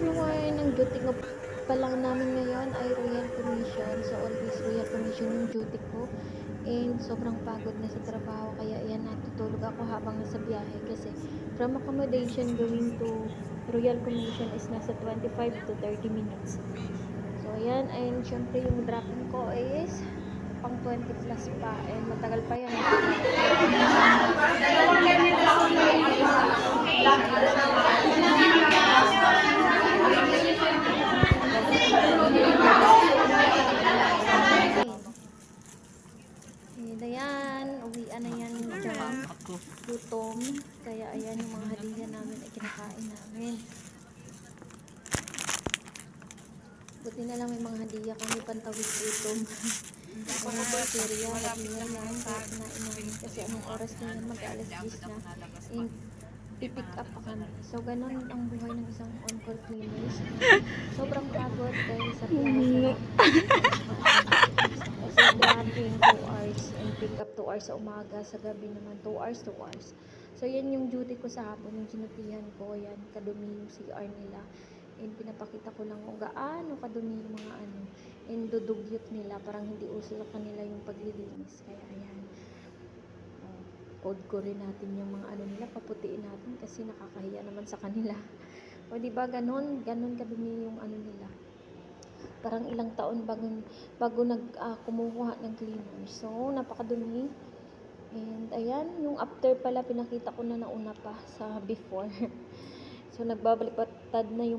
buhay ng duty ko pa lang namin ngayon ay Royal Commission. So, always Royal Commission yung duty ko. And sobrang pagod na sa trabaho. Kaya ayan, natutulog ako habang nasa biyahe. Kasi from accommodation going to Royal Commission is nasa 25 to 30 minutes. So, ayan. And syempre yung dropping ko is pang 20 plus pa. And matagal pa yan. Ayan, uwian na yan dyan. Gutom. Kaya ayan yung mga hadiah namin ay kinakain namin. Buti na lang may mga hadiah kami pantawid gutom. Mga bacteria, hadiah lang. Kaya kinain namin. Kasi anong oras na yan, mag-alas 10 na. And pipick up pa kami. So, ganun ang buhay ng isang on-call cleaners. Sobrang pagod dahil sa biyahe sa dropping 2 hours and pick up 2 hours sa umaga, sa gabi naman 2 hours, 2 hours. So, yan yung duty ko sa hapon, yung sinutihan ko, yan, kadumi yung CR nila. And pinapakita ko lang kung gaano kadumi yung mga and dudugyot nila, parang hindi uso sa kanila yung paglilinis. Kaya, ayan. Code ko rin natin yung mga nila, paputiin natin kasi nakakahiya naman sa kanila. O di ba ganun kadumi yung nila. Parang ilang taon bago kumukuha ng cleaner. So, napakadumi. And ayan, yung after pala pinakita ko na nauna pa sa before. So, nagbabalik-patad na yung